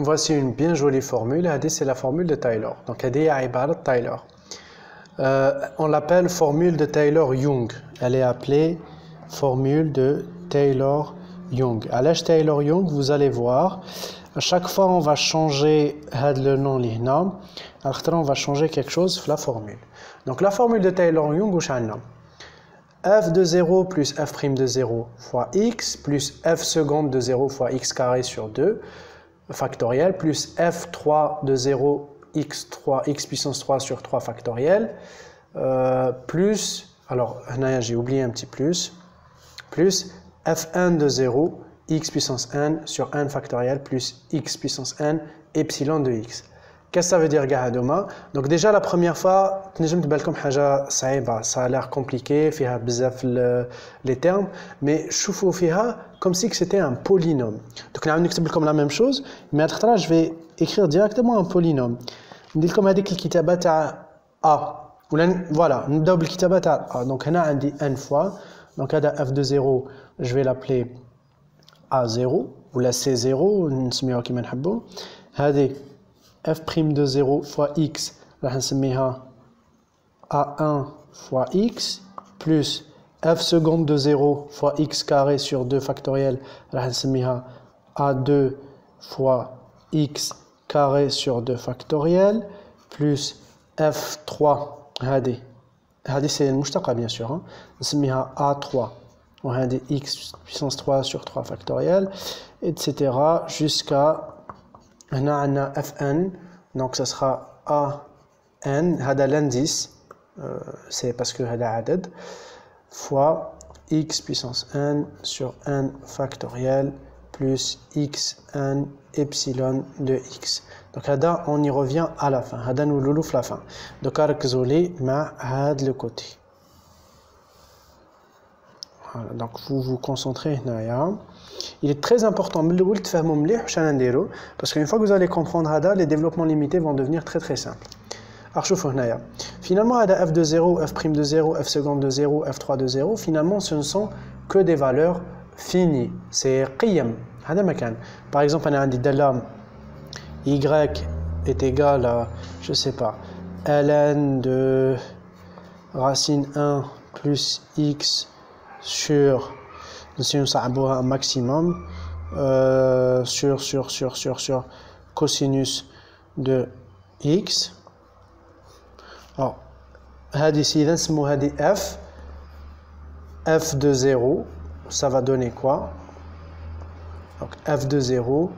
Voici une bien jolie formule. C'est la formule de Taylor. Donc, Taylor. On l'appelle formule de Taylor-Young. Elle est appelée formule de Taylor-Young. À l'âge Taylor-Young, vous allez voir, à chaque fois on va changer le nom l'ihna, on va changer quelque chose la formule. Donc la formule de Taylor-Young, f de 0 plus f' de 0 fois x plus f seconde de 0 fois x carré sur 2 factoriel plus f3 de 0 x puissance 3 sur 3 factoriel plus, alors j'ai oublié un petit plus f1 de 0 x puissance n sur n factoriel plus x puissance n epsilon de x. Qu'est-ce que ça veut dire, Gahadoma? Donc déjà la première fois, ça a l'air compliqué, les termes, mais choufou fiha comme si c'était un polynôme. Donc on a comme la même chose, mais à je vais écrire directement un polynôme. On dit comme avec le kitabat a. Voilà, on double kitabat a. Donc on a dit n fois. Donc f de 0, je vais l'appeler a0 ou la c0, نسميها كيما نحبوا. هذه f' de 0 fois x, راح نسميها a1 fois x plus f seconde de 0 fois x carré sur 2 factoriel, راح نسميها a2 fois x carré sur 2 factoriel plus f3 هذه c'est المشتقة bien sûr, نسميها a3 وهذه x puissance 3 sur 3 factoriel, etc. jusqu'à هنا عندنا fn, donc ça sera an, هذا l'indice, c'est parce que هذا عدد, fois x puissance n sur n factoriel plus xn epsilon de x. Donc هذا on y revient à la fin, هذا نولولو في la fin. Donc ركزوا لي مع هذا le côté. Voilà, donc vous vous concentrez هنايا. Il est très important parce qu'une fois que vous allez comprendre les développements limités vont devenir très très simples. Finalement, f de 0, f' de 0, f seconde de 0, f3 de 0, finalement ce ne sont que des valeurs finies. C'est qiyam. Par exemple, on a dit y est égal à, je sais pas, ln de racine 1 plus x sur un maximum sur cosinus de x. Alors, ici, f de 0, ça va donner quoi? Donc, f de 0,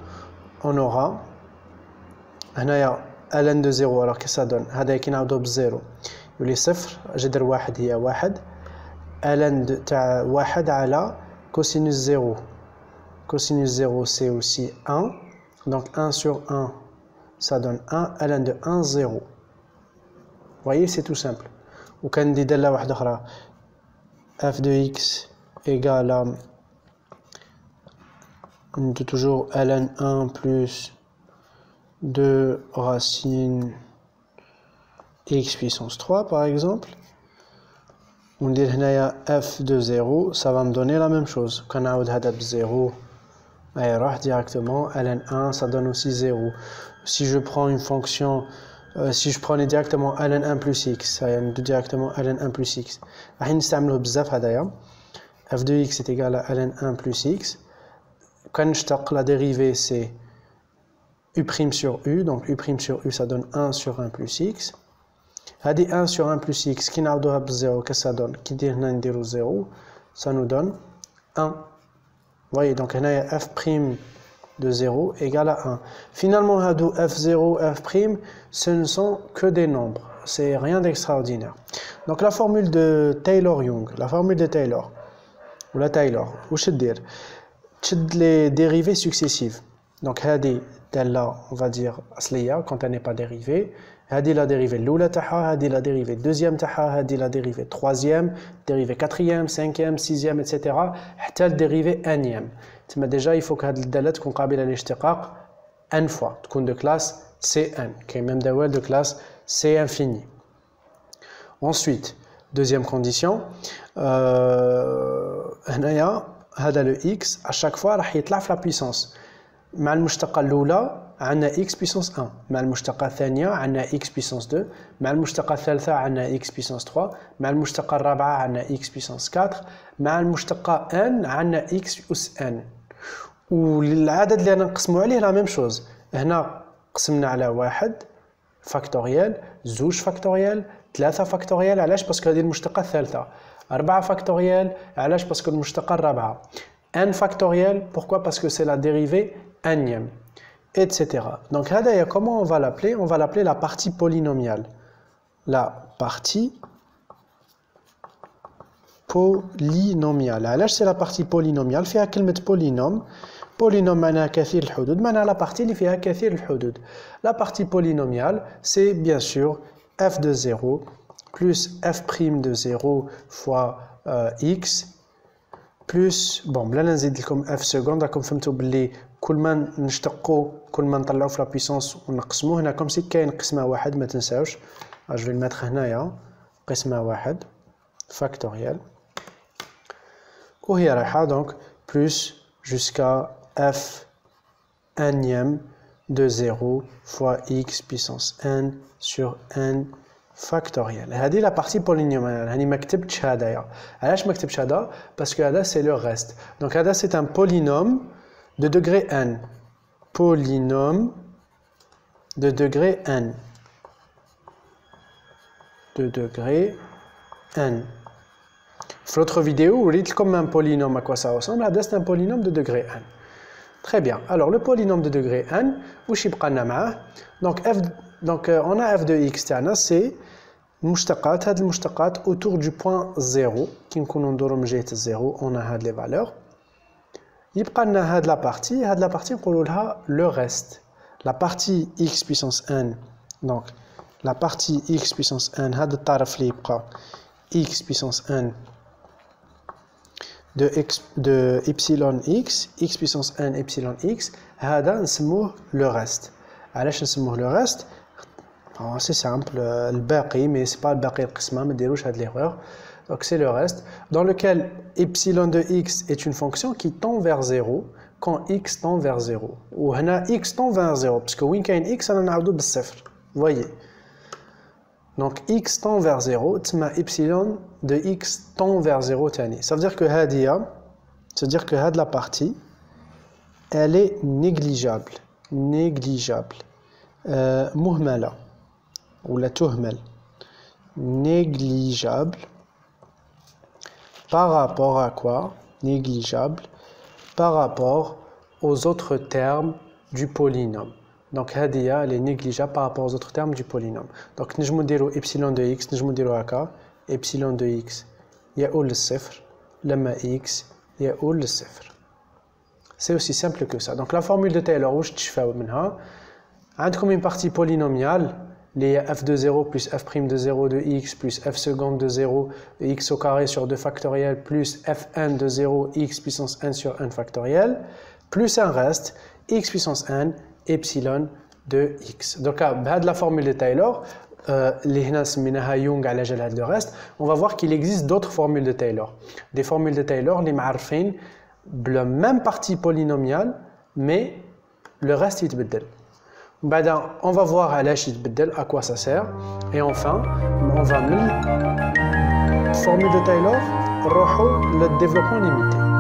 on aura ln de 0, alors qu'est-ce que ça donne? هذا كينعوضو ب0 يولي صفر جذر واحد هي واحد ln تاع واحد على cosinus 0. Cosinus 0 c'est aussi 1. Donc 1 sur 1 ça donne 1. ln de 1 0. Vous voyez, c'est tout simple. Ou quand on dit f de x égale à toujours ln 1 plus 2 racine x puissance 3 par exemple. On dit f de 0, ça va me donner la même chose. Quand on a 0, directement, ln1, ça donne aussi 0. Si je prends une fonction, si je prenais directement ln1 plus x, ça donne directement ln1 plus x. F de x est égal à ln1 plus x. Quand je tape la dérivée, c'est u' sur u, donc u' sur u, ça donne 1 sur 1 plus x. Hadi 1 sur 1 plus x, qui n'a pas 0, qu'est-ce que ça donne? Qui dit 0, ça nous donne 1. Vous voyez, donc on a f' de 0 égale à 1. Finalement, f0, f', ce ne sont que des nombres. C'est rien d'extraordinaire. Donc la formule de Taylor-Young, la formule de Taylor, ou la Taylor, où je dire, les dérivées successives. Donc, hadi, là, on va dire, asliya, quand elle n'est pas dérivée. هذه la dérivée l'oula تاعها, هذه la dérivée deuxième تاعها, هذه la dérivée troisième, dérivée quatrième, cinquième, sixième, etc. حتى la dérivée énième. تما déjà il faut que هذه الدالة تكون قابلة للاشتقاق n fois, تكون de classe Cn, كاين même دوال de classe C infini. Ensuite, deuxième condition, هنايا هذا le x à chaque fois راح يطلع في la puissance. مع المشتقة الأولى عندنا x puissance 1 مع المشتقة الثانية عندنا x puissance 2 مع المشتقة الثالثة عندنا x puissance 3 مع المشتقة الرابعة عندنا x puissance 4 مع المشتقة n عندنا x أس n والعدد اللي أنا نقسمو عليه لا ميم شوز هنا قسمنا على 1 فاكتوريال 2 فاكتوريال 3 فاكتوريال علاش باسكو هذه المشتقة الثالثة 4 فاكتوريال علاش باسكو المشتقة الرابعة n factoriel pourquoi parce que c'est la dérivée nème etc. Donc هذا comment on va l'appeler? On va l'appeler la partie polynomiale. La partie polynomiale. علاش c'est la partie polynomiale فيها كلمة polynôme. Polynôme معناها كثير الحدود معناها la partie اللي فيها كثير الحدود. La partie polynomiale c'est bien sûr f de 0 plus f' de 0 fois x plus bon بلا نزيد لكم f seconde راكم فهمتوا باللي كل ما نشتقوا كل ما نطلعوا في لا بيسونس ونقسموه هنا كوم سي كاين قسمه واحد ما تنساوش جو في الماتخ هنايا قسمه واحد فاكتوريال وهي رايحه دونك بلس jusqu'à f nème de 0 fois x puissance n sur n factoriel. هذه لا بارتي بولينوميال هاني ما كتبتش هذايا علاش ما كتبتش هذا باسكو هذا سي لو ريست دونك هذا سي ان بولينوم de degré n. Polynôme de degré n. De degré n. Dans l'autre vidéo, vous voyez comme un polynôme à quoi ça ressemble. Là, c'est un polynôme de degré n. Très bien. Alors, le polynôme de degré n, où donc, on a f de x, c'est المشتقات autour du point 0 qui nous donne 0, on a les valeurs. يبقى لنا هاد لا بارتي نقولوا لها لو ريست لا بارتي x puissance n دونك لا بارتي x puissance n هذا الطرف اللي يبقى x puissance n de epsilon x puissance n epsilon x هذا نسموه لو ريست علاش نسموه لو ريست سي سامبل الباقي مي سي با الباقي القسمه ما ديروش هاد ليغور. Donc c'est le reste, dans lequel epsilon de x est une fonction qui tend vers 0 quand x tend vers 0. Ou x tend vers 0, parce que وين كاين x أنا نعاودو بالصفر. Voyez. Donc x tend vers 0, تسمى epsilon de x tend vers 0 تاني. Ça veut dire que هاد la partie, elle est négligeable. Négligeable. مهملة. Ou la تهمل. Négligeable. Par rapport à quoi? Négligeable. Par rapport aux autres termes du polynôme. Donc, Hadia, elle est négligeable par rapport aux autres termes du polynôme. Donc, nous avons epsilon de x, nous avons epsilon de x, il y a le صفر, لما x, il y a le صفر. C'est aussi simple que ça. Donc, la formule de Taylor, où je fais منها, عندكم une partie polynomiale. Les f de 0 plus f' de 0 de x plus f seconde de 0 x au carré sur 2 factoriel plus fn de 0 x puissance n sur n factoriel plus un reste x puissance n epsilon de x. Donc, avec la formule de Taylor, on va voir qu'il existe d'autres formules de Taylor. Des formules de Taylor, les معرفين la même partie polynomiale, mais le reste il يتبدل. On va voir à quoi ça sert. Et enfin, on va nous formule de Taylor, le développement limité.